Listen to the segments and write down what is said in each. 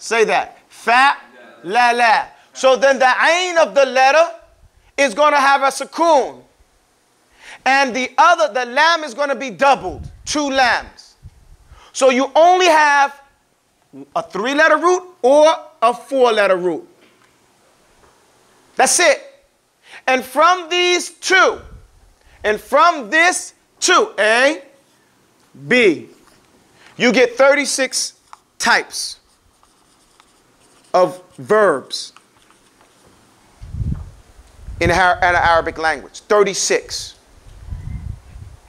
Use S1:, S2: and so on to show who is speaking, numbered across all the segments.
S1: Say that. Fa'lala. So then the ayn of the letter is going to have a sukoon. And the lam is going to be doubled. 2 lambs. So you only have a 3-letter root or a 4-letter root. That's it. And from these two, and from this 2, A, B, you get 36 types of verbs in an Arabic language. 36.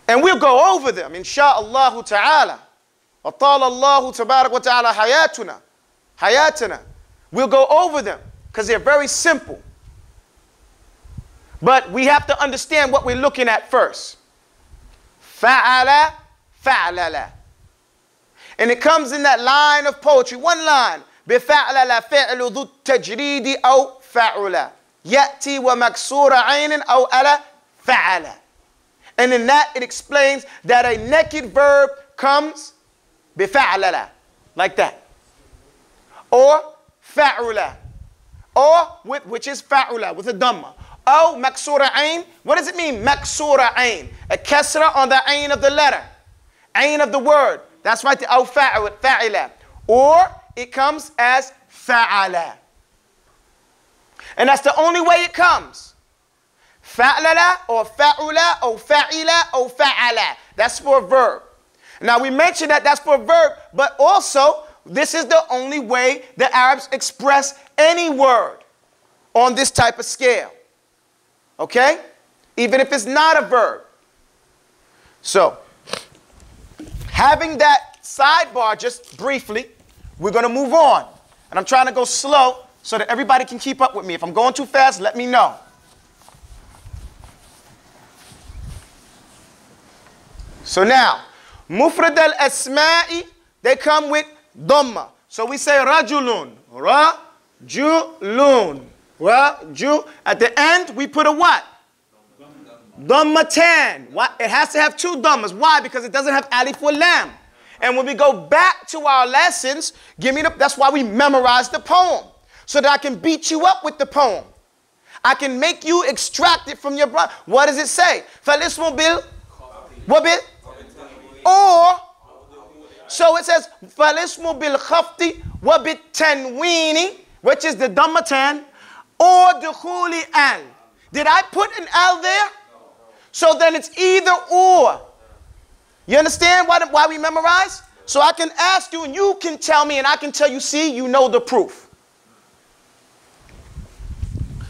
S1: And we'll go over them, insha'Allah ta'ala. وَطَالَ اللَّهُ تَبَارَكَ وَتَعَالَى حَيَاتُنَا. We'll go over them because they're very simple. But we have to understand what we're looking at first. Fa'ala, fa'lala. And it comes in that line of poetry, one line. بِفَعْلَلَ فِعْلُ ذُو التَّجْرِيدِ أَوْ فَعُلَ يَأْتِي وَمَكْسُورَ عَيْنٍ أَوْ أَلَ فَعَلَ. And in that it explains that a naked verb comes بِفَعْلَلَ, like that. Or fa'ula. Or which is fa'ula, with a dhamma. Oh, maksura ayn. What does it mean, maksura ayn? A kasra on the ayn of the letter. Ayn of the word. That's right, oh, fa'ila. Or it comes as fa'ala. And that's the only way it comes. Fa'lala or fa'ula or fa'ila or fa'ala. That's for a verb. Now we mentioned that that's for a verb, but also this is the only way the Arabs express any word on this type of scale. Okay? Even if it's not a verb. So, having that sidebar just briefly, we're going to move on. And I'm trying to go slow so that everybody can keep up with me. If I'm going too fast, let me know. So now, mufrad al-asma'i, they come with dhamma. So we say rajulun, rajulun, raju. At the end, we put a what? Dhammatan. It has to have 2 dhammas. Why? Because it doesn't have alif or lam. And when we go back to our lessons, that's why we memorize the poem. So that I can beat you up with the poem. I can make you extract it from your brain. What does it say? Falismu bil wabil. Or, so it says falismu bil khafti wabit tanweeni, which is the dhammatan, or dukhuli al. Did I put an al there? So then it's either or. You understand why we memorize? So I can ask you and you can tell me and I can tell you, see, you know the proof.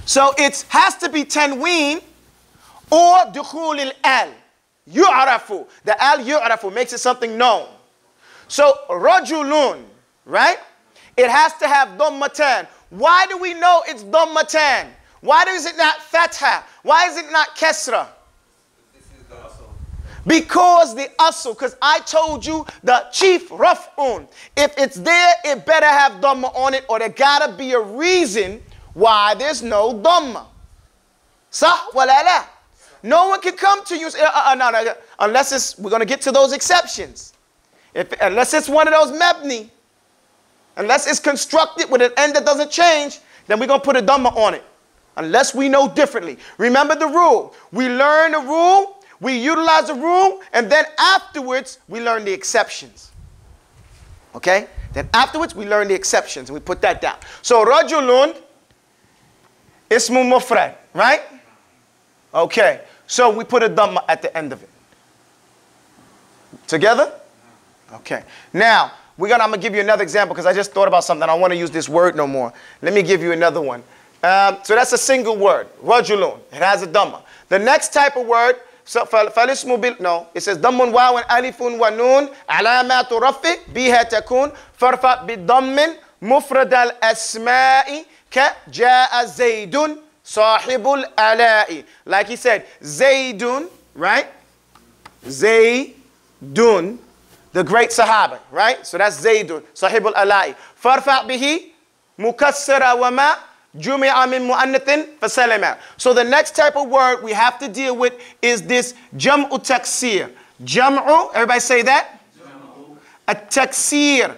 S1: So it has to be tanween or dukhul al. Yu'arafu. The al yu'arafu makes it something known. So rajulun, right? It has to have dhammatan. Why do we know it's dhammatan? Why is it not fatha? Why is it not kesra? Because the asl, because I told you the chief raf'un. If it's there, it better have dhamma on it, or there gotta be a reason why there's no dhamma. Sah wala la. No one can come to you and say, no, unless we're gonna get to those exceptions. Unless it's one of those mabni, unless it's constructed with an end that doesn't change, then we're gonna put a dhamma on it. Unless we know differently. Remember the rule. We learn the rule. We utilize the rule, and then afterwards, we learn the exceptions. Okay? Then afterwards, we learn the exceptions, and we put that down. So, rajulun, ismu mufrad, right? Okay. So, we put a dhamma at the end of it. Together? Okay. Now, I'm going to give you another example, because I just thought about something. I don't want to use this word no more. Let me give you another one. So, that's a single word, rajulun. It has a dhamma. The next type of word, so فالاسم no, it says ضم واو ألف ونون علامات رفع بها تكون فارفع بالضم مفرد الأسماء كجاء زيد صاحب الآلاء. Like he said, Zaydun, right? Zaydun, the great Sahaba, right? So that's Zaydun, صاحب الآلاء. فارفع به مكسر وما جُمِعَ مِن مُؤَنَّثٍ فَسَلَمَ. So the next type of word we have to deal with is this jam'u taksir. Jam'u, everybody say that? A taksir.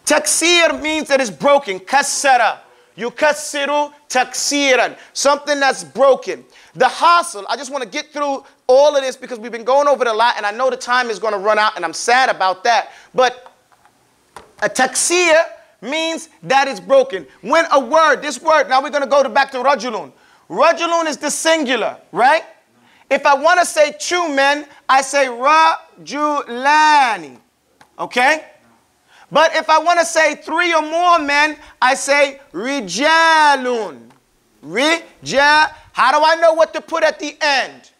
S1: Taksir means that it's broken. Kassara. Yukassiru taksiran. Something that's broken. The hasil, I just want to get through all of this because we've been going over it a lot and I know the time is going to run out and I'm sad about that. But a taksir means that it's broken. When a word, this word, now we're going to go back to rajulun. Rajulun is the singular, right? If I want to say two men, I say rajulani. Okay? But if I want to say three or more men, I say rijalun. Rijal. How do I know what to put at the end?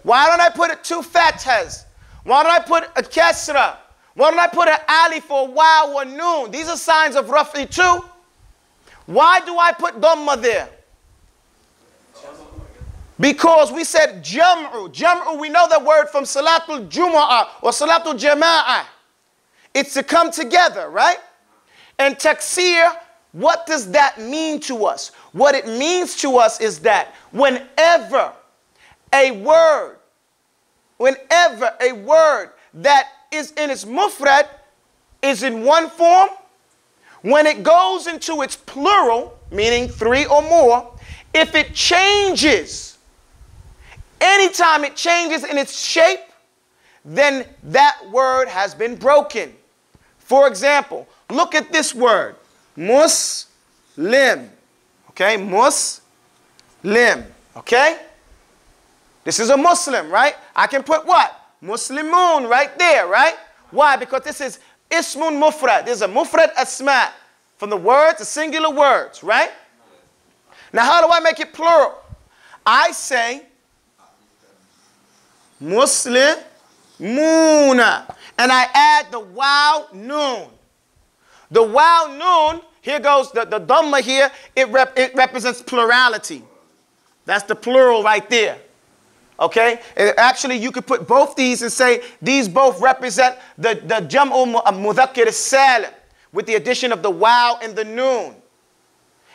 S1: Why don't I put two fathas? Why don't I put a kasra? Why don't I put an alif or waw or noon? These are signs of roughly two. Why do I put dhamma there? Because we said jam'u. Jam'u, we know that word from salatul jumu'ah or salatul jama'ah. It's to come together, right? And taksir, what does that mean to us? What it means to us is that whenever a word that is in its mufrad is in one form, when it goes into its plural, meaning three or more, if it changes, anytime it changes in its shape, then that word has been broken. For example, look at this word, Muslim. Okay, Muslim. Okay? This is a Muslim, right? I can put what? Muslimun right there, right? Why? Because this is ismun mufrad. This is a mufrad asma from the words, the singular words, right? Now, how do I make it plural? I say Muslimuna, and I add the waw noon. The waw noon, here goes the dhamma here, it represents plurality. That's the plural right there. Okay? And actually, you could put both these and say these both represent the jam'u mudhakkir as-salim with the addition of the waw and the noon.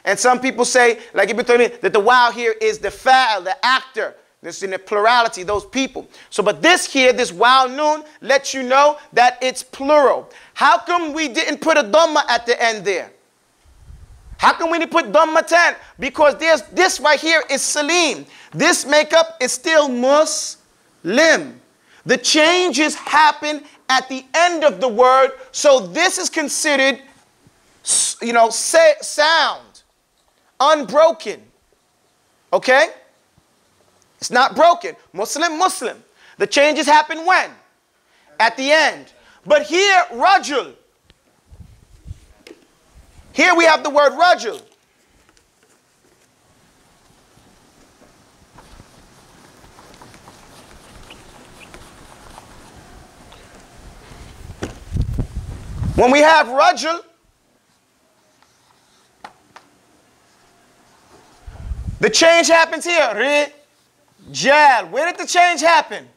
S1: And some people say, like Ibn Taymiyyah, that the waw here is the fa'il, the actor. This is in the plurality, those people. So, but this here, this waw noon, lets you know that it's plural. How come we didn't put a dhamma at the end there? How come we didn't put dhamma 10? Because there's this right here is salim. This makeup is still Muslim. The changes happen at the end of the word, so this is considered, sound, unbroken. Okay? It's not broken. Muslim, Muslim. The changes happen when? At the end. But here, rajul. Here we have the word rajul. When we have rajul, the change happens here. Rijal. Where did the change happen?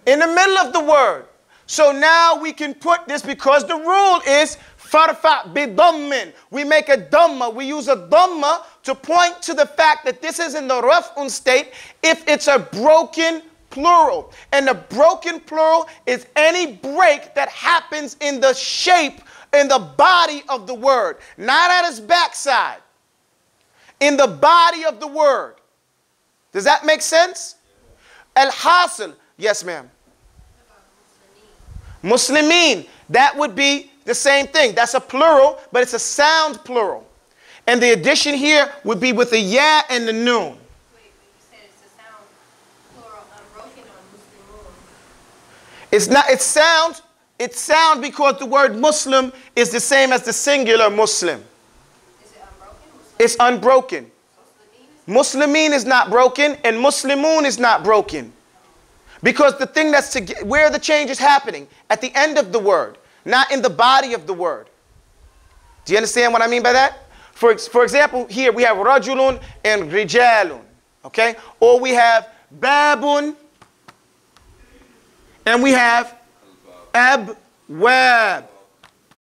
S1: In the middle of the word. So now we can put this because the rule is farfa bidammin. We make a dhamma. We use a dhamma to point to the fact that this is in the raf'un state if it's a broken plural. And the broken plural is any break that happens in the shape, in the body of the word. Not at its backside. In the body of the word. Does that make sense? Al-hasil. Yes, ma'am. Muslimin. That would be the same thing. That's a plural, but it's a sound plural. And the addition here would be with the ya and the noon.
S2: Wait, but you said it's a sound plural, unbroken on Muslimun.
S1: It's not, it's sound because the word Muslim is the same as the singular Muslim.
S2: Is it unbroken?
S1: It's unbroken. Muslimin is not broken, and Muslimun is not broken. Because the thing that's where the change is happening, at the end of the word, not in the body of the word. Do you understand what I mean by that? For example, here we have rajulun and rijalun. Okay? Or we have babun and we have abwab.